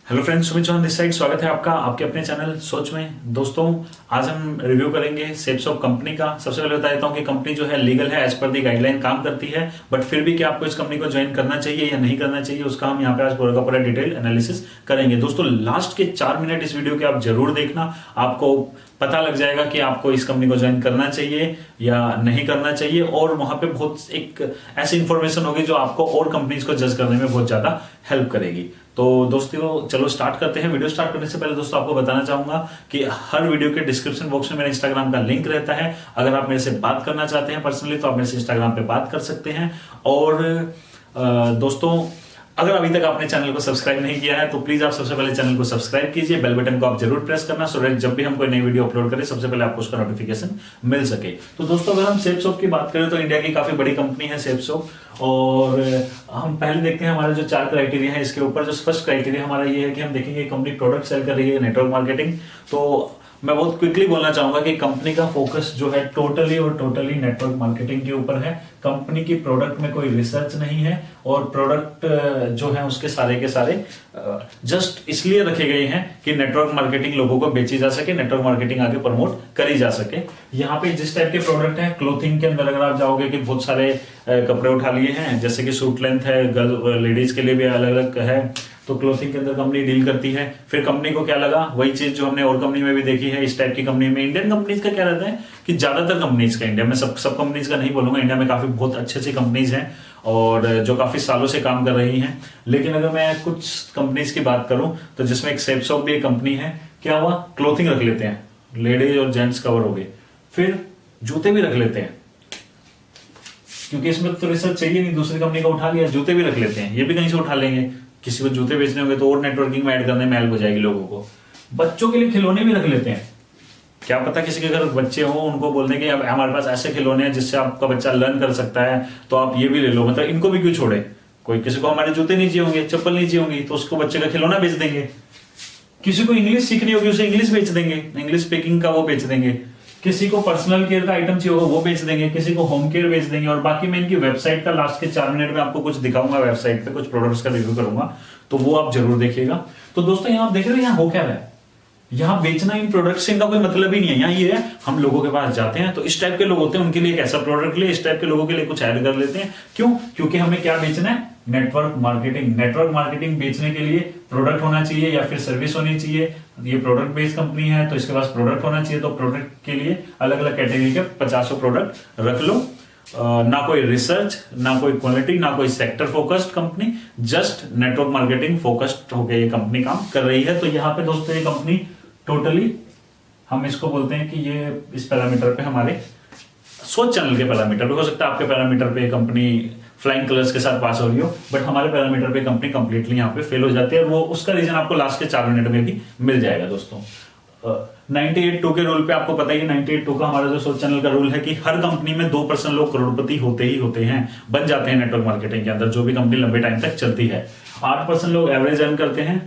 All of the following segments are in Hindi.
Hello friends, Sumit Chauhan this side. स्वागत है आपका आपके अपने चैनल सोच में। दोस्तों, आज हम रिव्यू करेंगे सेप्सॉप कंपनी का। सबसे पहले बता देता हूं कि कंपनी जो है लीगल है, एज पर दी गाइडलाइन काम करती है, बट फिर भी क्या आपको इस कंपनी को ज्वाइन करना चाहिए या नहीं करना चाहिए, उसका हम यहाँ पे आज पूरा का पूरा डिटेल एनालिसिस करेंगे। दोस्तों, लास्ट के 4 मिनट इस वीडियो के आप जरूर देखना, आपको पता लग जाएगा कि आपको इस कंपनी को ज्वाइन करना चाहिए या नहीं करना चाहिए, और वहां पे बहुत एक ऐसी इंफॉर्मेशन होगी जो आपको और कंपनीज को जज करने में बहुत ज्यादा हेल्प करेगी। तो दोस्तों, चलो स्टार्ट करते हैं। वीडियो स्टार्ट करने से पहले दोस्तों आपको बताना चाहूंगा कि हर वीडियो के डिस्क्रिप्शन बॉक्स में मेरा इंस्टाग्राम का लिंक रहता है। अगर आप मेरे से बात करना चाहते हैं पर्सनली तो आप मेरे से इंस्टाग्राम पे बात कर सकते हैं। और दोस्तों, अगर अभी तक आपने चैनल को सब्सक्राइब नहीं किया है तो प्लीज आप सबसे पहले चैनल को सब्सक्राइब कीजिए, बेल बटन को आप जरूर प्रेस करना, सो दैट जब भी हम कोई नई वीडियो अपलोड करें सबसे पहले आपको उसका नोटिफिकेशन मिल सके। तो दोस्तों, अगर हम सेप्सॉप की बात करें तो इंडिया की काफी बड़ी कंपनी है सेप्सॉप। और हम पहले देखते हैं हमारे जो 4 क्राइटेरिया है इसके ऊपर। जो फर्स्ट क्राइटेरिया हमारा ये है कि हम देखेंगे कंपनी प्रोडक्ट सेल कर रही है, नेटवर्क मार्केटिंग। तो मैं बहुत क्विकली बोलना चाहूंगा कि कंपनी का फोकस जो है टोटली नेटवर्क मार्केटिंग के ऊपर है। कंपनी की प्रोडक्ट में कोई रिसर्च नहीं है, और प्रोडक्ट जो है उसके सारे के सारे जस्ट इसलिए रखे गए हैं कि नेटवर्क मार्केटिंग लोगों को बेची जा सके, नेटवर्क मार्केटिंग आगे प्रमोट करी जा सके। यहाँ पे जिस टाइप के प्रोडक्ट हैं, क्लोथिंग के अंदर अगर आप जाओगे कि बहुत सारे कपड़े उठा लिए हैं, जैसे कि सूट लेंथ है, गर्ल लेडीज के लिए भी अलग अलग है, तो क्लोथिंग के अंदर कंपनी डील करती है। फिर कंपनी को क्या लगा, वही चीज जो हमने और कंपनी में भी देखी है, इस टाइप की कंपनी में इंडियन कंपनीज का क्या रहता है कि ज्यादातर कंपनीज का, इंडिया में सब कंपनीज का नहीं बोलूंगा, इंडिया में काफी बहुत अच्छी कंपनीज हैं और जो काफी सालों से काम कर रही हैं। लेकिन अगर मैं कुछ कंपनीज की बात करूं तो जिसमें एक सेप्सॉप भी एक कंपनी है, क्या हुआ, क्लोथिंग रख लेते हैं, लेडीज और जेंट्स कवर हो गए, फिर जूते भी रख लेते हैं, क्योंकि इसमें तो रिसर्च चाहिए नहीं, दूसरी कंपनी का उठा लिया, जूते भी रख लेते हैं, ये भी कहीं से उठा लेंगे। किसी को जूते बेचने होंगे तो और नेटवर्किंग में ऐड करने में हेल्प हो जाएगी लोगों को। बच्चों के लिए खिलौने भी रख लेते हैं, क्या पता किसी के घर बच्चे हो, उनको बोल देंगे अब हमारे पास ऐसे खिलौने हैं जिससे आपका बच्चा लर्न कर सकता है, तो आप ये भी ले लो। मतलब इनको भी क्यों छोड़े, कोई किसी को हमारे जूते नहीं चाहिए होंगे, चप्पल नहीं चाहिए होंगी, तो उसको बच्चे का खिलौना बेच देंगे। किसी को इंग्लिश सीखनी होगी, उसे इंग्लिश बेच देंगे, इंग्लिश स्पीकिंग का वो बेच देंगे। किसी को पर्सनल केयर का आइटम चाहिए होगा वो बेच देंगे, किसी को होम केयर बेच देंगे। और बाकी मैं इनकी वेबसाइट का लास्ट के 4 मिनट में आपको कुछ दिखाऊंगा, वेबसाइट पे कुछ प्रोडक्ट्स का रिव्यू करूंगा, तो वो आप जरूर देखिएगा। तो दोस्तों, यहाँ आप देख रहे हो यहाँ हो क्या रहा है, यहाँ बेचना इन प्रोडक्ट से इनका कोई मतलब ही नहीं है। यहाँ ये है, हम लोगों के पास जाते हैं तो इस टाइप के लोग होते हैं, उनके लिए एक ऐसा प्रोडक्ट ले, इस टाइप के लोगों के लिए कुछ ऐड कर लेते हैं। क्यों? क्योंकि हमें क्या बेचना है, नेटवर्क मार्केटिंग। नेटवर्क मार्केटिंग बेचने के लिए प्रोडक्ट होना चाहिए या फिर सर्विस होनी चाहिए। ये प्रोडक्ट बेस्ड कंपनी है तो इसके पास प्रोडक्ट होना चाहिए, तो प्रोडक्ट के लिए अलग अलग कैटेगरी के 50 प्रोडक्ट रख लो। ना कोई रिसर्च, ना कोई क्वालिटी, ना कोई sector focused company, just network marketing focused होकर ये कंपनी काम कर रही है। तो यहाँ पे दोस्तों ये कंपनी टोटली हम इसको बोलते हैं कि ये इस पैरामीटर पे, हमारे सोच चैनल के पैरामीटर पे, हो सकता है आपके पैरामीटर पे कंपनी फ्लाइंग कलर्स के साथ पास हो रही हो, बट हमारे पैरामीटर पे कंपनी कंप्लीटली यहाँ पे फेल हो जाती है। वो उसका रीजन आपको लास्ट के 4 मिनट में भी मिल जाएगा। दोस्तों, 98-2 के रूल पे आपको पता ही है, 98-2 का हमारा जो सोच चैनल का रूल है कि हर कंपनी में 2% लोग करोड़पति होते ही होते हैं, बन जाते हैं नेटवर्क मार्केटिंग के अंदर, जो भी कंपनी लंबे टाइम तक चलती है। 8% लोग एवरेज अर्न करते हैं,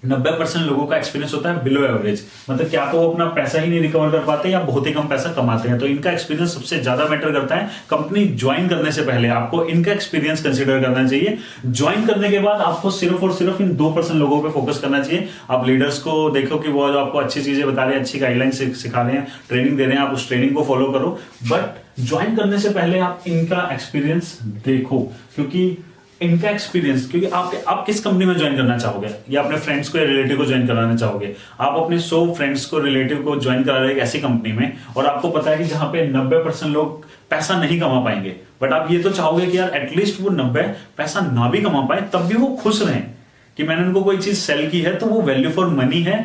90% लोगों का एक्सपीरियंस होता है बिलो एवरेज, मतलब क्या तो वो अपना पैसा ही नहीं रिकवर कर पाते या बहुत ही कम पैसा कमाते हैं। तो इनका एक्सपीरियंस सबसे ज्यादा मैटर करता है। कंपनी ज्वाइन करने से पहले आपको इनका एक्सपीरियंस कंसीडर करना चाहिए। ज्वाइन करने के बाद आपको सिर्फ और सिर्फ इन 2% लोगों पे फोकस करना चाहिए। आप लीडर्स को देखो कि वो आपको अच्छी चीजें बता रहे हैं, अच्छी गाइडलाइन सिखा रहे हैं, ट्रेनिंग दे रहे हैं, आप उस ट्रेनिंग को फॉलो करो। बट ज्वाइन करने से पहले आप इनका एक्सपीरियंस देखो, क्योंकि इनका एक्सपीरियंस, क्योंकि आप किस कंपनी में ज्वाइन करना चाहोगे, या अपने फ्रेंड्स को या रिलेटिव को ज्वाइन कराना चाहोगे। आप अपने 100 फ्रेंड्स को, रिलेटिव को ज्वाइन करा रहे हैं ऐसी कंपनी में, और आपको पता है कि जहां पे 90% लोग पैसा नहीं कमा पाएंगे, बट आप ये तो चाहोगे कि यार एटलीस्ट वो 90 पैसा ना भी कमा पाए तब भी वो खुश रहें कि मैंने उनको कोई चीज सेल की है तो वो वैल्यू फॉर मनी है,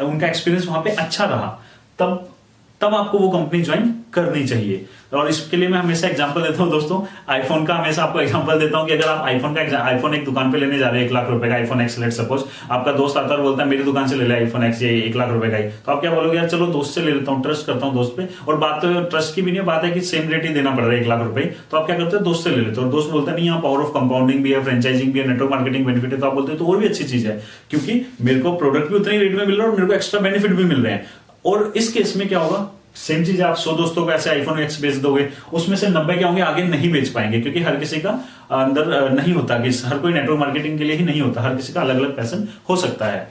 उनका एक्सपीरियंस वहां पे अच्छा रहा, तब आपको वो कंपनी ज्वाइन करनी चाहिए। और इसके लिए मैं हमेशा एग्जांपल देता हूं दोस्तों, आईफोन का हमेशा आपको एग्जांपल देता हूं कि अगर आप आईफोन एक दुकान पे लेने जा रहे हैं 1 लाख रुपए का आईफोन एक्स, लेट सपोज आपका दोस्त आता है और बोलता है मेरी दुकान से ले ले आईफोन एक्स, ये 1 लाख रुपए का ही, तो आप क्या बोलोगे, यार चलो दोस्त से ले लेता हूँ, ट्रस्ट करता हूँ दोस्त पे। और बात तो ट्रस्ट की भी नहीं, बात है कि सेम रेट ही देना पड़ रहा है 1 लाख रुपए, तो आप क्या करते हो, दोस्त से ले लेते हो। और दोस्त बोलता है नहीं, यहाँ पावर ऑफ कंपाउंडिंग भी है, फ्रेंचाइजिंग भी है, नेटवर्क मार्केटिंग बेनिफिट है, तो आप बोलते हो तो और भी अच्छी चीज है, क्योंकि मेरे को प्रोडक्ट भी उतने रेट में मिल रहा है और मेरे को एक्स्ट्रा बेनिफिट भी मिल रहे हैं। और इस केस में क्या होगा, सेम चीज आप 100 दोस्तों को ऐसे आईफोन एक्स बेच दोगे, उसमें से 90 क्या होंगे आगे नहीं बेच पाएंगे, क्योंकि हर किसी का अंदर नहीं होता कि हर कोई नेटवर्क मार्केटिंग के लिए ही नहीं होता, हर किसी का अलग अलग पैशन हो सकता है।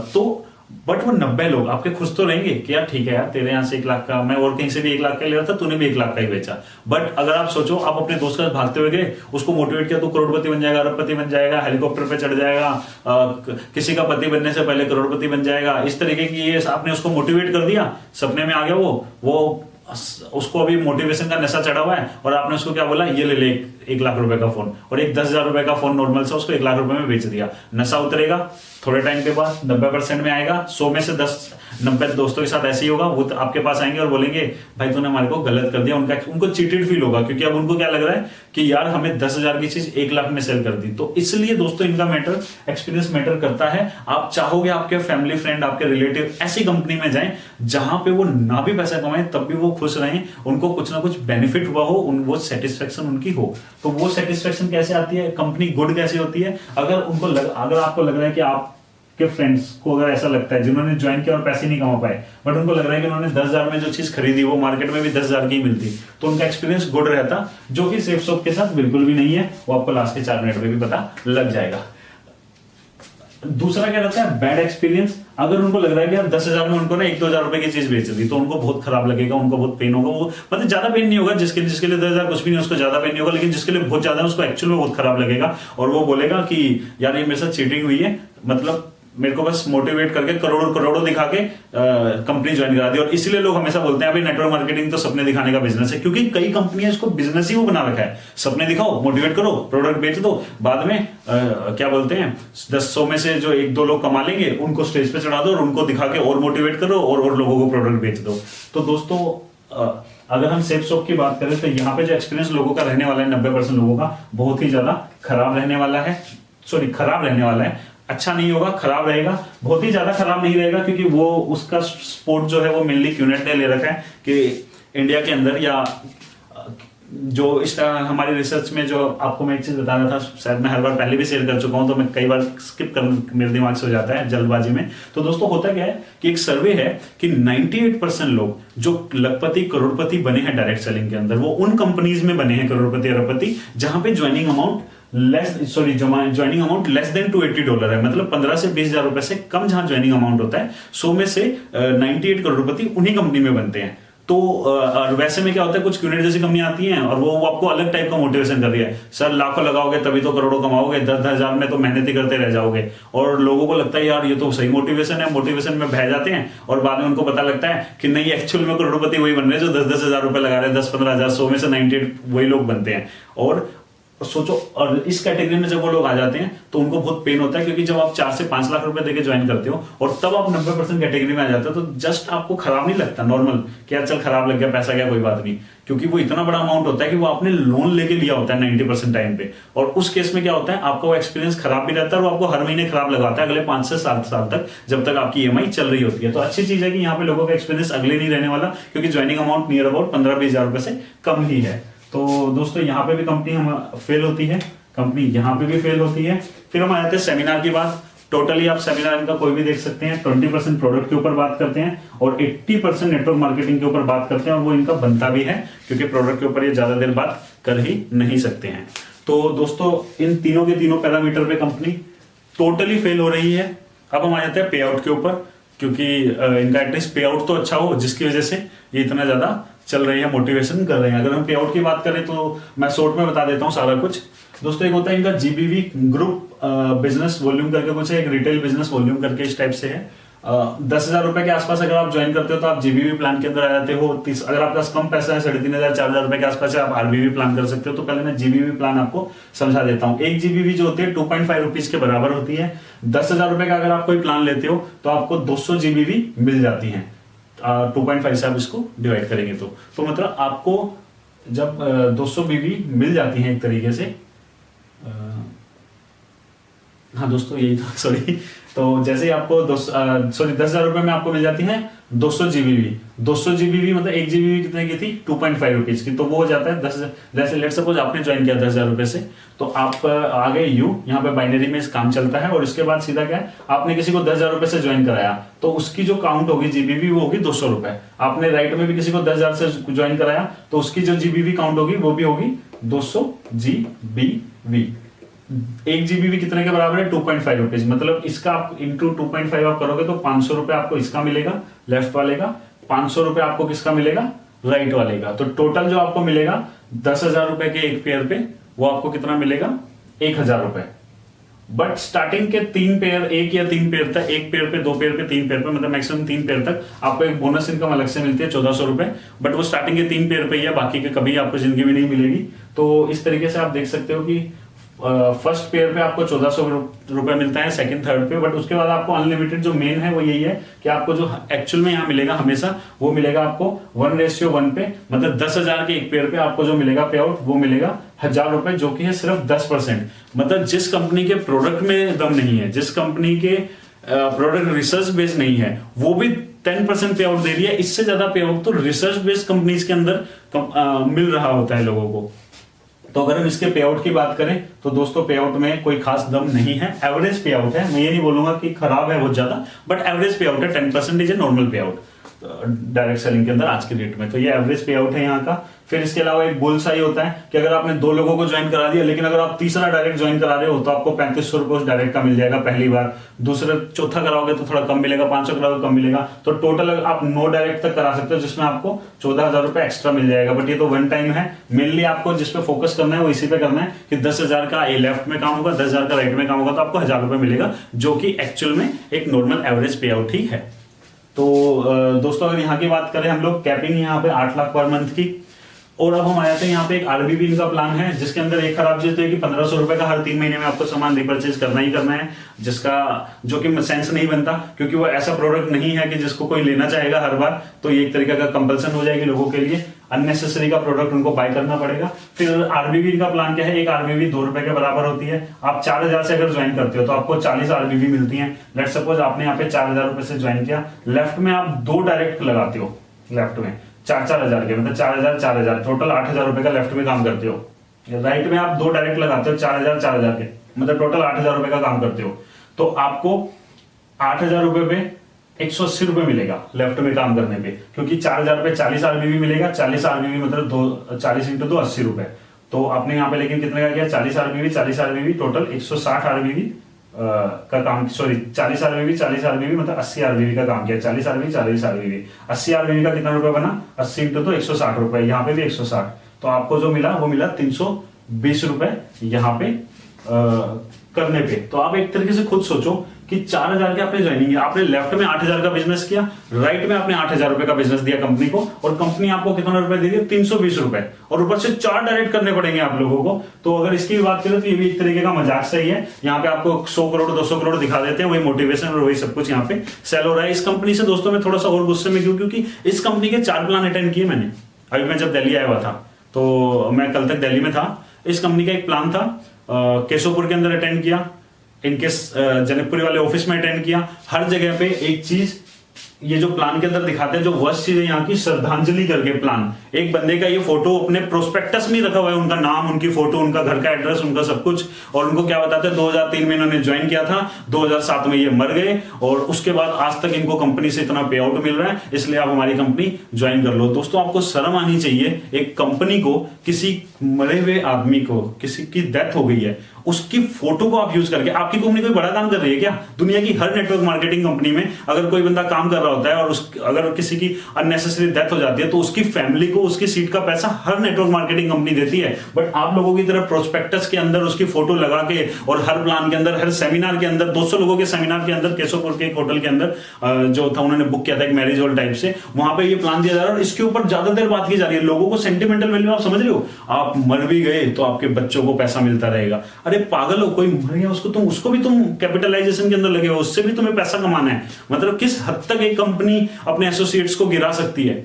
तो बट वो 90 लोग आपके खुश तो रहेंगे कि यार ठीक है यार, तेरे यहाँ से 1 लाख का, मैं और कहीं से भी 1 लाख का ले रहा था, तूने भी 1 लाख का ही बेचा। बट अगर आप सोचो, आप अपने दोस्त के साथ भागते हुए गए, उसको मोटिवेट किया, तो करोड़पति बन जाएगा, अरबपति बन जाएगा, हेलीकॉप्टर पे चढ़ जाएगा, किसी का पति बनने से पहले करोड़पति बन जाएगा, इस तरीके की ये आपने उसको मोटिवेट कर दिया, सपने में आ गया वो उसको अभी मोटिवेशन का नशा चढ़ा हुआ है, और आपने उसको क्या बोला, ये ले ले 1 लाख रुपए का फोन, और एक 10,000 रुपए का फोन नॉर्मल से उसको 1 लाख रुपए में बेच दिया। नशा उतरेगा, थोड़े टाइम के बाद 90% में आएगा, 100 में से 90 दोस्तों के साथ ऐसे ही होगा, वो तो आपके पास आएंगे और बोलेंगे भाई तूने हमारे को गलत कर दिया। उनको चीटेड फील होगा, क्योंकि अब उनको क्या लग रहा है कि यार हमें 10,000 की चीज 1 लाख में सेल कर दी। तो इसलिए दोस्तों इनका एक्सपीरियंस मैटर करता है। आप चाहोगे आपके फैमिली फ्रेंड, आपके रिलेटिव ऐसी कंपनी में जाएं जहां पे वो ना भी पैसा कमाए तब भी वो खुश रहें, उनको कुछ ना कुछ बेनिफिट हुआ हो, वो सेटिस्फेक्शन उनकी हो। तो वो सेटिस्फेक्शन कैसे आती है, कंपनी गुड कैसे होती है, अगर आपको लग रहा है कि आप के फ्रेंड्स को अगर ऐसा लगता है जिन्होंने ज्वाइन किया और पैसे नहीं कमा पाए, बट उनको लग रहा है कि उन्होंने 10,000 में जो चीज खरीदी वो मार्केट में भी 10,000 की ही मिलती, तो उनका एक्सपीरियंस गुड रहता, जो कि सेफ शॉप के साथ बिल्कुल भी नहीं है। वो आपको लास्ट के 4 मिनट में भी पता लग जाएगा। दूसरा क्या रहता है, बैड एक्सपीरियंस। अगर उनको लग रहा है कि यार 10,000 में उनको ना 1-2 हजार रुपए की चीज बेच दी, तो उनको बहुत खराब लगेगा, उनको बहुत पेन होगा। वो मतलब ज्यादा पेन नहीं होगा, जिसके लिए 10,000 कुछ भी नहीं, उसको ज्यादा पेन नहीं होगा, लेकिन जिसके लिए बहुत ज्यादा है उसको एक्चुअल में बहुत खराब लगेगा, और वो बोलेगा कि यार ये मेरे साथ चीटिंग हुई है, मतलब मेरे को बस मोटिवेट करके करोड़ों दिखा के कंपनी ज्वाइन करा दी। और इसीलिए लोग हमेशा बोलते हैं भाई नेटवर्क मार्केटिंग तो सपने दिखाने का बिजनेस है, क्योंकि कई कंपनियां इसको बिजनेस ही वो बना रखा है। सपने दिखाओ, मोटिवेट करो, प्रोडक्ट बेच दो, बाद में क्या बोलते हैं 100 में से जो 1-2 लोग कमा लेंगे उनको स्टेज पे चढ़ा दो और उनको दिखा के और मोटिवेट करो और लोगों को प्रोडक्ट बेच दो। तो दोस्तों अगर हम सेफ शॉप की बात करें तो यहाँ पे जो एक्सपीरियंस लोगों का रहने वाला है 90% लोगों का बहुत ही ज्यादा खराब रहने वाला है। खराब रहने वाला है, अच्छा नहीं होगा, खराब रहेगा। बहुत ही ज्यादा खराब नहीं रहेगा, क्योंकि वो उसका स्पोर्ट जो है वो मेनली क्यूनेट ने ले रखा है कि इंडिया के अंदर, या जो इस हमारी रिसर्च में जो आपको मैं एक चीज बता रहा था, शायद मैं हर बार पहले भी शेयर कर चुका हूं, तो मैं कई बार स्किप कर मेरे दिमाग से हो जाता है जल्दबाजी में। तो दोस्तों होता क्या है कि एक सर्वे है कि 98% लोग जो लखपति करोड़पति बने हैं डायरेक्ट सेलिंग के अंदर, वो उन कंपनीज में बने हैं करोड़पति अरबपति जहां पे joining amount joining amount less than $280 है, मतलब 15 से 20,000 रुपए से कम जहां ज्वाइनिंग अमाउंट होता है। 100 में से 98 करोड़पति उन्हीं कंपनी में बनते हैं। तो वैसे में क्या होता है, कुछ क्यूनेट जैसी कंपनी आती हैं और वो आपको अलग टाइप का मोटिवेशन कर रही है, सर लाखों लगाओगे तभी तो करोड़ों कमाओगे, 10-10 हजार में तो मेहनत ही करते रह जाओगे। और लोगों को लगता है यार ये तो सही मोटिवेशन है, मोटिवेशन में बह जाते हैं, और बाद में उनको पता लगता है कि नहीं, एक्चुअल में करोड़पति वही बन रहे हैं जो 10-10 हजार रुपए लगा रहे हैं, 10-15 हजार। 100 में से 98 वही लोग बनते हैं। और सोचो, और इस कैटेगरी में जब वो लोग आ जाते हैं तो उनको बहुत पेन होता है, क्योंकि जब आप 4 से 5 लाख रुपए देके ज्वाइन करते हो और तब आप 90% कैटेगरी में आ जाते हो, तो जस्ट आपको खराब नहीं लगता, नॉर्मल कि यार चल खराब लग गया, पैसा गया, कोई बात नहीं, क्योंकि वो इतना बड़ा अमाउंट होता है कि वो आपने लोन लेके लिया होता है 90% टाइम पे। और उस केस में क्या होता है, आपका वो एक्सपीरियंस खराब भी रहता है और वो आपको हर महीने खराब लगाता है अगले 5 से 7 साल तक, जब तक आपकी EMI चल रही होती है। तो अच्छी चीज है कि यहाँ पे लोगों का एक्सपीरियंस अगले नहीं रहने वाला, क्योंकि ज्वाइनिंग अमाउंट नियर अबाउट 15-20 हजार रुपए से कम ही है। तो दोस्तों यहाँ पे भी कंपनी हम फेल होती है, कंपनी यहाँ पे भी फेल होती है। फिर हम आ जाते हैं सेमिनार की बात। टोटली आप सेमिनार इनका कोई भी देख सकते हैं, 20% प्रोडक्ट के ऊपर बात करते हैं और 80% नेटवर्क मार्केटिंग के ऊपर बात करते हैं, और वो इनका बनता भी है, क्योंकि प्रोडक्ट के ऊपर ये ज्यादा देर बात कर ही नहीं सकते हैं। तो दोस्तों इन तीनों के तीनों पैरामीटर पे कंपनी टोटली फेल हो रही है। अब हम आ जाते हैं पे आउट के ऊपर, क्योंकि इनका एटलीस्ट पे आउट तो अच्छा हो, जिसकी वजह से ये इतना ज्यादा चल रही है, मोटिवेशन कर रहे हैं। अगर हम पे आउट की बात करें तो मैं शॉर्ट में बता देता हूँ सारा कुछ। दोस्तों एक होता है इनका GBV ग्रुप बिजनेस वॉल्यूम करके कुछ है, एक रिटेल बिजनेस वॉल्यूम करके इस टाइप से है। 10,000 रुपए के आसपास अगर आप ज्वाइन करते हो तो आप GBV प्लान के अंदर आ जाते हो। अगर आपके पास कम पैसा है, 3,500-4,000 रुपए के आसपास है, आप RBV प्लान कर सकते हो। तो पहले मैं GBV प्लान आपको समझा देता हूँ। एक GBV जो होती है 2.5 रुपीज के बराबर होती है। 10,000 रुपए का अगर आप कोई प्लान लेते हो तो आपको 200 GBV मिल जाती है। 2.5 से आप इसको डिवाइड करेंगे तो मतलब आपको जब 200 BB मिल जाती है एक तरीके से, हाँ दोस्तों यही था, सॉरी। तो जैसे ही आपको 10,000 रुपए में आपको मिल जाती है 200 जीबीबी। 200 जीबीबी मतलब 1 जीबीबी कितने की थी, 2.5 रुपीज की। तो वो हो जाता है 10। जैसे लेट सपोज आपने ज्वाइन किया 10,000 रुपए से, तो आप आ गए यहाँ पे बाइनरी में इस काम चलता है। और इसके बाद सीधा क्या है, आपने किसी को 10,000 रुपए से ज्वाइन कराया तो उसकी जो काउंट होगी जीबीबी वो होगी 200 रुपए। आपने राइट में भी किसी को 10,000 से ज्वाइन कराया तो उसकी जो जीबीबी काउंट होगी वो भी होगी 200 जीबीबी। 1 जीबीबी कितने के बराबर है, 2.5 रुपीज। मतलब इसका आप इंटू 2.5 आप करोगे तो 500 रुपए आपको इसका मिलेगा लेफ्ट वाले का, 500 रुपए आपको किसका मिलेगा, राइट वाले का। तो टोटल जो आपको मिलेगा 10,000 रुपए के एक पेयर पे, वो आपको कितना मिलेगा, 1,000 रुपए। बट स्टार्टिंग के 3 पेयर, 1 या 3 पेयर तक, 1 पेयर पे, 2 पेयर पे, 3 पेयर पे, मतलब मैक्सिमम 3 पेयर तक आपको एक बोनस इनकम अलग से मिलती है 1,400 रुपए। बट वो स्टार्टिंग के 3 पेयर पे ही है, बाकी के कभी आपको जिंदगी में नहीं मिलेगी। तो इस तरीके से आप देख सकते हो कि फर्स्ट पेयर पे आपको 1,400 रुपए मिलता है, सेकंड थर्ड पे। बट उसके बाद आपको अनलिमिटेड जो मेन है वो यही है कि आपको जो एक्चुअल में यहाँ मिलेगा हमेशा, वो मिलेगा आपको 1:1 पे। मतलब 10,000 के एक पेयर पे आपको जो मिलेगा पे आउट वो मिलेगा 1,000 रुपए, जो कि है सिर्फ 10%। मतलब जिस कंपनी के प्रोडक्ट में दम नहीं है, जिस कंपनी के प्रोडक्ट रिसर्च बेस्ड नहीं है, वो भी 10% पे आउट दे रही है। इससे ज्यादा पे आउट तो रिसर्च बेस्ड कंपनीज के अंदर मिल रहा होता है लोगों को। तो अगर हम इसके पे आउट की बात करें तो दोस्तों पे आउट में कोई खास दम नहीं है, एवरेज पे आउट है। मैं ये नहीं बोलूंगा कि खराब है बहुत ज्यादा, बट एवरेज पे आउट है। 10% है नॉर्मल पे आउट डायरेक्ट सेलिंग के अंदर आज के डेट में। तो ये एवरेज पे आउट है यहाँ का। फिर इसके अलावा एक बुलसाई होता है कि अगर आपने 2 लोगों को ज्वाइन करा दिया, लेकिन अगर आप तीसरा डायरेक्ट ज्वाइन करा रहे हो तो आपको 3500 रुपए डायरेक्ट का मिल जाएगा पहली बार। दूसरा चौथा कराओगे तो थोड़ा कम मिलेगा, 500 कराओगे कम मिलेगा। तो टोटल आप 9 डायरेक्ट तक करा सकते हो, जिसमें आपको 14,000 रुपए एक्स्ट्रा मिल जाएगा। बट ये तो वन टाइम है। मेनली आपको जिस पे फोकस करना है वो इसी पे करना है कि 10,000 का लेफ्ट में काम होगा, 10,000 का राइट में काम होगा, तो आपको 1,000 रुपए मिलेगा, जो कि एक्चुअल में एक नॉर्मल एवरेज पे आउट ही है। तो दोस्तों अगर यहाँ की बात करें हम लोग, कैपिंग यहाँ पे 8 लाख पर मंथ की। और अब हम आ जाते हैं यहाँ पे एक आरबीबी इनका प्लान है, जिसके अंदर एक खराब चीज तो है कि 1,500 रुपए का हर 3 महीने में आपको सामान रिपर्चेज करना ही करना है, जिसका जो कि सेंस नहीं बनता, क्योंकि वो ऐसा प्रोडक्ट नहीं है कि जिसको कोई लेना चाहेगा हर बार। तो ये एक तरीके का कंपल्सन हो जाएगी लोगों के लिए, अननेसेसरी का प्रोडक्ट उनको बाय करना पड़ेगा। फिर आरबीबी का प्लान क्या है, एक आरबीबी 2 रुपए के बराबर होती है। आप 4,000 से अगर ज्वाइन करते हो तो आपको 40 आरबीबी मिलती है। लेट सपोज आपने यहाँ पे 4,000 रुपए से ज्वाइन किया, लेफ्ट में आप 2 डायरेक्ट लगाते हो, लेफ्ट में 4,000 के, मतलब 4,000 टोटल 8,000 रुपए का लेफ्ट में काम करते हो। राइट में आप 2 डायरेक्ट लगाते हो 4,000 के, मतलब टोटल 8,000 रुपए का काम करते हो। तो आपको 8,000 रुपए पे 180 रुपए मिलेगा लेफ्ट में काम करने पे, क्योंकि 4,000 पे 40 आरबीबी मिलेगा। 40 आरबीबी मतलब 40 इंटू 2 80 रुपए। तो आपने यहाँ पे लेकिन कितने का किया, 40 आरबीबी टोटल 160 आरबीबी का काम, सॉरी 40 आरबीबी मतलब 80 आरबीबी का काम किया। 40 आरबीबी 80 आरबीबी का कितना रुपए बना, 80 इंटू तो 160 रुपए, यहाँ पे भी 160। तो आपको जो मिला वो मिला 320 रुपए यहाँ पे करने पे। तो आप एक तरीके से खुद सोचो कि 4,000 के आपने ज्वाइनिंग है, आपने लेफ्ट में 8,000 का बिजनेस किया, राइट में आपने 8,000 रुपए का बिजनेस दिया कंपनी को, और कंपनी आपको कितना रुपए दे रही है, 320 रुपए, और ऊपर से 4 डायरेक्ट करने पड़ेंगे आप लोगों को। तो अगर इसकी भी बात करें तो ये भी एक तरीके का मजाक सही है। यहाँ पे आपको 100 करोड़ 200 करोड़ दिखा देते हैं, वही मोटिवेशन और वही सब कुछ यहाँ पे सेल हो रहा है। इस कंपनी से दोस्तों मैं थोड़ा सा और गुस्से में क्यों, क्योंकि इस कंपनी के 4 प्लान अटेंड किए मैंने। अभी मैं जब दिल्ली आया हुआ था, तो मैं कल तक दिल्ली में था। इस कंपनी का एक प्लान था, केशवपुर के अंदर अटेंड किया, इनके जनकपुरी वाले ऑफिस में अटेंड किया। हर जगह पे एक चीज ये जो प्लान के अंदर दिखाते हैं, जो वर्स्ट चीज है यहाँ की, श्रद्धांजलि करके प्लान। एक बंदे का ये फोटो अपने प्रोस्पेक्टस में रखा हुआ है, उनका नाम, उनकी फोटो, उनका घर का एड्रेस, उनका सब कुछ। और उनको क्या बताते हैं, 2003 में इन्होंने ज्वाइन किया था, 2007 में ये मर गए, और उसके बाद आज तक इनको कंपनी से इतना पे आउट मिल रहा है, इसलिए आप हमारी कंपनी ज्वाइन कर लो। दोस्तों आपको शर्म आनी चाहिए, एक कंपनी को, किसी मरे हुए आदमी को, किसी की डेथ हो गई है, उसकी फोटो को आप यूज करके, आपकी कंपनी कोई बड़ा काम कर रही है क्या? दुनिया की हर नेटवर्क मार्केटिंग कंपनी में अगर कोई बंदा काम कर रहा होता है और अगर किसी की अननेसेसरी डेथ हो जाती है तो उसकी फैमिली को उसकी सीट का पैसा हर नेटवर्क मार्केटिंग कंपनी देती है। बट आप लोगों की तरफ प्रोस्पेक्टस के अंदर उसकी फोटो लगा के, और हर प्लान के अंदर, हर सेमिनार के अंदर, 200 लोगों के सेमिनार के अंदर, केशवपुर के एक होटल के अंदर जो था, उन्होंने बुक किया था एक मैरिज हॉल टाइप से, वहां पे ये प्लान दिया जा रहा है और इसके ऊपर ज्यादा देर बात की जा रही है। लोगों को सेंटिमेंटल वैल्यू, आप समझ रहे हो, आप मर भी गए तो आपके बच्चों को पैसा मिलता रहेगा। अरे पागल हो, कोई मर गया उसको भी तुम कैपिटलाइजेशन के अंदर लगे हो, उससे भी तुम्हें पैसा कमाना है। मतलब किस हद तक एक कंपनी अपने एसोसिएट्स को गिरा सकती है।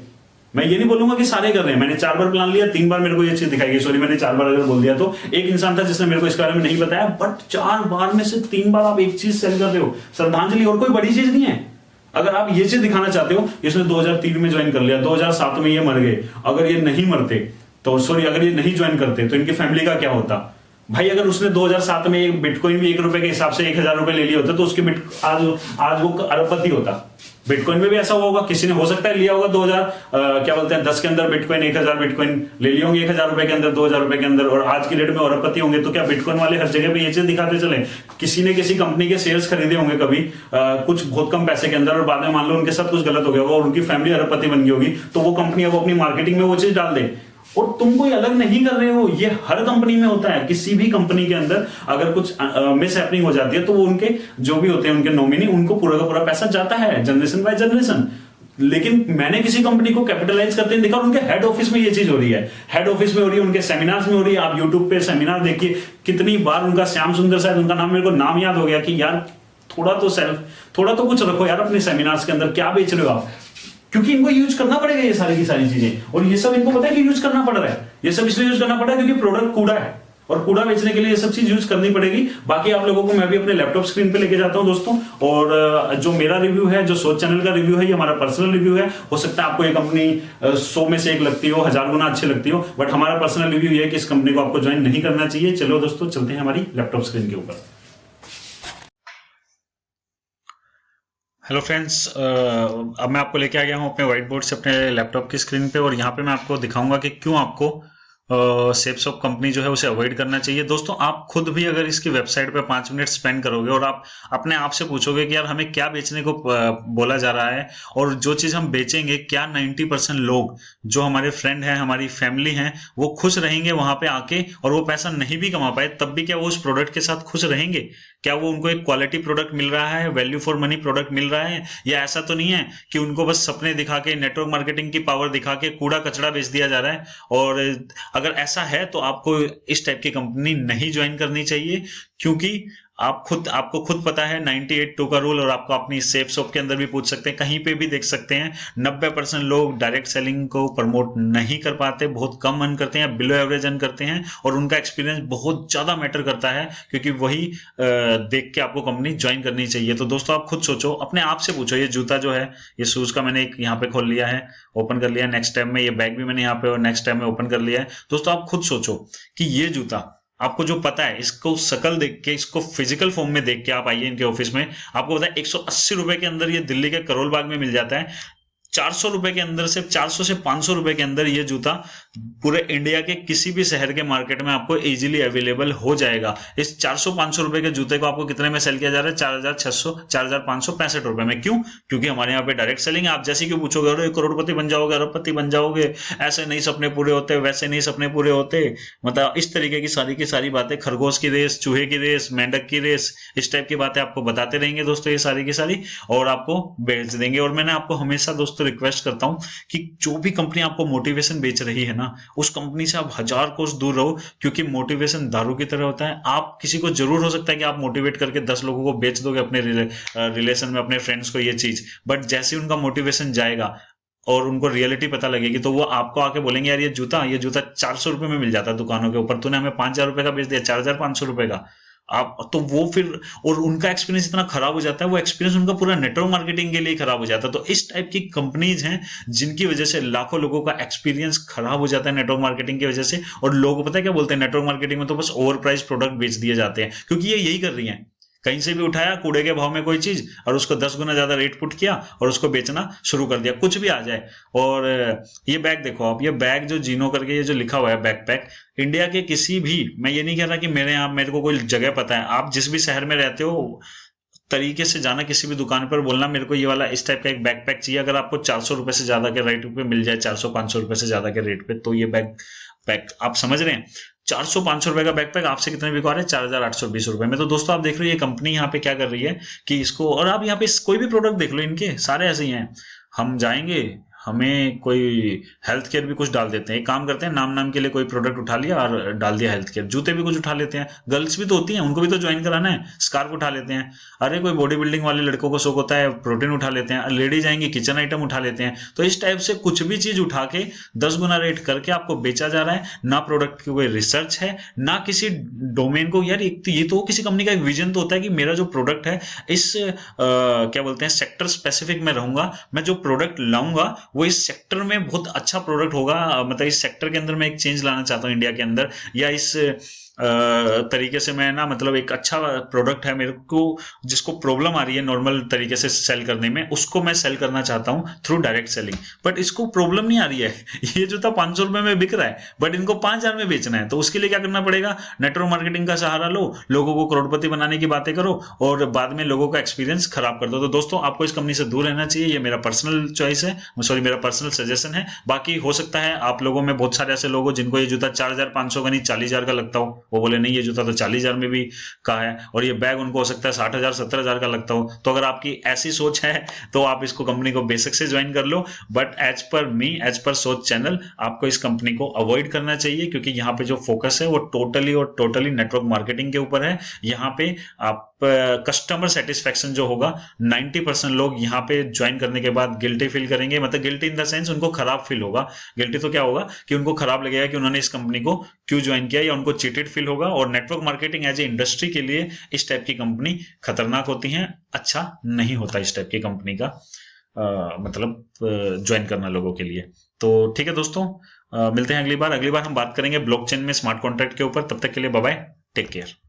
मैं ये नहीं बोलूंगा कि सारे कर रहे हैं, मैंने 4 बार प्लान लिया, 3 बार मेरे को ये चीज दिखाई गई, सॉरी मैंने 4 बार अगर बोल दिया तो, एक इंसान था जिसने मेरे को इसके बारे में नहीं बताया, बट 4 बार में से 3 बार आप एक चीज सेल कर रहे हो, श्रद्धांजलि, और कोई बड़ी चीज नहीं है। अगर आप ये चीज दिखाना चाहते हो, इसने 2003 में ज्वाइन कर लिया, 2007 में ये मर गए, अगर ये नहीं मरते तो सॉरी अगर ये नहीं ज्वाइन करते तो इनकी फैमिली का क्या होता भाई। अगर उसने 2007 में एक बिटकॉइन भी 1 रुपए के हिसाब से 1000 रुपए ले लिए होते तो उसके आज वो अरबपति होता। बिटकॉइन में भी ऐसा हुआ होगा, किसी ने हो सकता है लिया होगा 2010 के अंदर बिटकॉइन, 1000 बिटकॉइन ले लिए होंगे 1000 रुपए के अंदर, 2000 रुपए के अंदर, और आज की डेट में अरबपति होंगे। तो क्या बिटकॉइन वाले हर जगह पे ये चीज दिखाते चले? किसी ने किसी कंपनी के शेयर्स खरीदे होंगे कभी कुछ बहुत कम पैसे के अंदर, और बाद में मान लो उनके साथ कुछ गलत हो गया होगा और उनकी फैमिली अरबपति बन गई होगी, तो वो कंपनी अब अपनी मार्केटिंग में वो चीज डाल दे। और तुम कोई अलग नहीं कर रहे हो, ये हर कंपनी में होता है। किसी भी कंपनी के अंदर अगर कुछ मिस हैपनिंग हो जाती है तो वो उनके जो भी होते हैं उनके नॉमिनी, उनको पूरा का पूरा पैसा जाता है जनरेशन बाय जनरेशन। लेकिन मैंने किसी कंपनी को कैपिटलाइज करते हैं देखा, और उनके हेड ऑफिस में ये चीज हो रही है, हेड ऑफिस में हो रही है, उनके सेमिनार्स में हो रही है। आप यूट्यूब पे सेमिनार देखिए कितनी बार, उनका श्याम सुंदर शायद उनका नाम, मेरे को नाम याद हो गया कि यार थोड़ा तो कुछ रखो यार अपने सेमिनार्स के अंदर, क्या बेच रहे हो आप? क्योंकि इनको यूज करना पड़ेगा ये सारी की सारी चीजें, और ये सब इनको पता है कि यूज करना पड़ रहा है। ये सब इसलिए यूज करना पड़ रहा है क्योंकि प्रोडक्ट कूड़ा है, और कूड़ा बेचने के लिए ये सब चीज यूज करनी पड़ेगी। बाकी आप लोगों को मैं भी अपने लैपटॉप स्क्रीन पे लेके जाता हूं दोस्तों, और जो मेरा रिव्यू है, जो सोच चैनल का रिव्यू है, ये हमारा पर्सनल रिव्यू है। हो सकता है आपको ये कंपनी 100 में से 1 लगती हो, 1000 गुना अच्छी लगती हो, बट हमारा पर्सनल रिव्यू ये है कि इस कंपनी को आपको ज्वाइन नहीं करना चाहिए। चलो दोस्तों चलते हैं हमारी लैपटॉप स्क्रीन के ऊपर। हेलो फ्रेंड्स, अब मैं आपको लेके आ गया हूँ अपने व्हाइट बोर्ड से अपने लैपटॉप की स्क्रीन पे, और यहाँ पे मैं आपको दिखाऊंगा कि क्यों आपको सेप्स ऑफ कंपनी जो है उसे अवॉइड करना चाहिए। दोस्तों आप खुद भी अगर इसकी वेबसाइट पे 5 मिनट स्पेंड करोगे और आप अपने आप से पूछोगे कि यार हमें क्या बेचने को बोला जा रहा है, और जो चीज हम बेचेंगे क्या 90% लोग जो हमारे फ्रेंड हैं, हमारी फैमिली हैं, वो खुश रहेंगे वहां पे आके, और वो पैसा नहीं भी कमा पाए तब भी क्या वो उस प्रोडक्ट के साथ खुश रहेंगे? क्या वो उनको एक क्वालिटी प्रोडक्ट मिल रहा है, वैल्यू फॉर मनी प्रोडक्ट मिल रहा है? या ऐसा तो नहीं है कि उनको बस सपने दिखा के, नेटवर्क मार्केटिंग की पावर दिखा के कूड़ा कचड़ा बेच दिया जा रहा है? और अगर ऐसा है तो आपको इस टाइप की कंपनी नहीं ज्वाइन करनी चाहिए, क्योंकि आपको खुद पता है 98-2 का रूल, और आपको अपनी सेफ शॉप के अंदर भी पूछ सकते हैं, कहीं पे भी देख सकते हैं 90% लोग डायरेक्ट सेलिंग को प्रमोट नहीं कर पाते, बहुत कम अर्न करते हैं, बिलो एवरेज अर्न करते हैं, और उनका एक्सपीरियंस बहुत ज्यादा मैटर करता है, क्योंकि वही देख के आपको कंपनी ज्वाइन करनी चाहिए। तो दोस्तों आप खुद सोचो, अपने आप से पूछो। ये जूता जो है, ये शूज का मैंने एक यहाँ पे खोल लिया है, ओपन कर लिया, नेक्स्ट टाइम में ये बैग भी मैंने यहाँ पे नेक्स्ट टाइम में ओपन कर लिया है। दोस्तों आप खुद सोचो कि ये जूता आपको जो पता है, इसको शकल देख के, इसको फिजिकल फॉर्म में देख के आप आइए इनके ऑफिस में, आपको पता है 180 रुपए के अंदर ये दिल्ली के करोल बाग में मिल जाता है। 400 रुपए के अंदर से, 400 से 500 रुपए के अंदर ये जूता पूरे इंडिया के किसी भी शहर के मार्केट में आपको इजीली अवेलेबल हो जाएगा। इस 400-500 रुपए के जूते को आपको कितने में सेल किया जा रहा है? 4600, 4565 रुपए में। क्यों? क्योंकि हमारे यहाँ पे डायरेक्ट सेलिंग है। आप जैसे क्यों पूछोगे, अरे करोड़पति बन जाओगे, अरबपति बन जाओगे, ऐसे नहीं सपने पूरे होते, वैसे नहीं सपने पूरे होते, मतलब इस तरीके की सारी बातें, खरगोश की रेस, चूहे की रेस, मेंढक की रेस, इस टाइप की बातें आपको बताते रहेंगे दोस्तों, ये सारी की सारी, और आपको बेच देंगे। और मैंने आपको हमेशा दोस्तों रिक्वेस्ट करता हूं कि जो भी कंपनी आपको मोटिवेशन बेच रही है ना, उस कंपनी से आप 1000 कोस दूर रहो, क्योंकि मोटिवेशन दारू की तरह होता है। आप किसी को जरूर हो सकता है कि आप मोटिवेट करके 10 लोगों को बेच दोगे अपने रिलेशन में, अपने फ्रेंड्स को ये चीज, बट जैसे ही उनका मोटिवेशन जाएगा और उनको रियलिटी पता लगेगी, तो वो आपको आके बोलेंगे यार ये जूता 400 रुपए में मिल जाता है दुकानों के ऊपर, तूने हमें 5000 रुपए का बेच दिया, 4500 रुपए का। आप तो वो फिर, और उनका एक्सपीरियंस इतना खराब हो जाता है, वो एक्सपीरियंस उनका पूरा नेटवर्क मार्केटिंग के लिए खराब हो जाता है। तो इस टाइप की कंपनीज हैं जिनकी वजह से लाखों लोगों का एक्सपीरियंस खराब हो जाता है नेटवर्क मार्केटिंग की वजह से। और लोग पता है क्या बोलते हैं, नेटवर्क मार्केटिंग में तो बस ओवर प्राइस प्रोडक्ट बेच दिए जाते हैं, क्योंकि ये यही कर रही है। कहीं से भी उठाया कूड़े के भाव में कोई चीज, और उसको 10 गुना ज्यादा रेट पुट किया और उसको बेचना शुरू कर दिया, कुछ भी आ जाए। और ये बैग देखो आप, ये बैग जो जीनो करके ये जो लिखा हुआ है बैकपैक, इंडिया के किसी भी, मैं ये नहीं कह रहा कि मेरे को कोई जगह पता है, आप जिस भी शहर में रहते हो तरीके से जाना, किसी भी दुकान पर बोलना मेरे को ये वाला इस टाइप का एक बैकपैक चाहिए। अगर आपको 400 रुपए से ज्यादा के रेट पे मिल जाए, 400-500 रुपए से ज्यादा के रेट पे, तो ये बैकपैक आप समझ रहे हैं, 400-500 रुपए का बैकपैक आपसे कितने बिकवा रहे हैं? 4820 रुपए में। तो दोस्तों आप देख रहे हो ये कंपनी यहाँ पे क्या कर रही है कि इसको, और आप यहाँ पे कोई भी प्रोडक्ट देख लो, इनके सारे ऐसे ही हैं। हम जाएंगे, हमें कोई हेल्थ केयर भी कुछ डाल देते हैं। एक काम करते हैं, नाम के लिए कोई प्रोडक्ट उठा लिया और डाल दिया हेल्थ केयर। जूते भी कुछ उठा लेते हैं, गर्ल्स भी तो होती हैं, उनको भी तो ज्वाइन कराना है, स्कार्फ उठा लेते हैं। अरे कोई बॉडी बिल्डिंग वाले लड़कों को शौक होता है, प्रोटीन उठा लेते हैं। लेडीज आएंगी, किचन आइटम उठा लेते हैं। तो इस टाइप से कुछ भी चीज उठा के 10 गुना रेट करके आपको बेचा जा रहा है। ना प्रोडक्ट की कोई रिसर्च है, ना किसी डोमेन को। यार ये तो किसी कंपनी का एक विजन तो होता है कि मेरा जो प्रोडक्ट है इस क्या बोलते हैं सेक्टर स्पेसिफिक में रहूंगा, मैं जो प्रोडक्ट लाऊंगा वो इस सेक्टर में बहुत अच्छा प्रोडक्ट होगा। मतलब इस सेक्टर के अंदर मैं एक चेंज लाना चाहता हूँ इंडिया के अंदर, या इस तरीके से मैं ना, मतलब एक अच्छा प्रोडक्ट है मेरे को, जिसको प्रॉब्लम आ रही है नॉर्मल तरीके से सेल करने में, उसको मैं सेल करना चाहता हूं थ्रू डायरेक्ट सेलिंग। बट इसको प्रॉब्लम नहीं आ रही है, ये जूता 500 रुपए में बिक रहा है बट इनको 5000 में बेचना है। तो उसके लिए क्या करना पड़ेगा, नेटवर्क मार्केटिंग का सहारा लो, लोगों को करोड़पति बनाने की बातें करो और बाद में लोगों का एक्सपीरियंस खराब कर दो। तो दोस्तों आपको इस कंपनी से दूर रहना चाहिए, ये मेरा पर्सनल चॉइस है, सॉरी मेरा पर्सनल सजेशन है। बाकी हो सकता है आप लोगों में बहुत सारे ऐसे लोग हो जिनको ये जूता 4500 का नहीं 40000 का लगता हो, वो बोले नहीं ये जूता तो 40000 में भी का है, और ये बैग उनको हो सकता है 60000 70000 का लगता हो। तो अगर आपकी ऐसी सोच है तो आप इसको कंपनी को बेसिक से ज्वाइन कर लो। But as per me, as per सोच चैनल, आपको इस कंपनी को अवॉइड करना चाहिए, क्योंकि यहाँ पे जो फोकस है वो टोटली और टोटली नेटवर्क मार्केटिंग के ऊपर है। यहाँ पे आप कस्टमर सेटिस्फेक्शन जो होगा, 90% लोग यहाँ पे ज्वाइन करने के बाद गिल्टी फील करेंगे। मतलब गिल्टी इन द सेंस उनको खराब फील होगा। गिल्टी तो क्या होगा कि उनको खराब लगेगा कि उन्होंने इस कंपनी को क्यों ज्वाइन किया, या उनको चीटेड फील होगा। और network marketing as a industry के लिए इस टाइप की कंपनी खतरनाक होती है, अच्छा नहीं होता इस टाइप की कंपनी का मतलब ज्वाइन करना लोगों के लिए। तो ठीक है दोस्तों, मिलते हैं अगली बार हम बात करेंगे ब्लॉकचेन में स्मार्ट कॉन्ट्रैक्ट के ऊपर। तब तक के लिए बाय बाय, टेक केयर।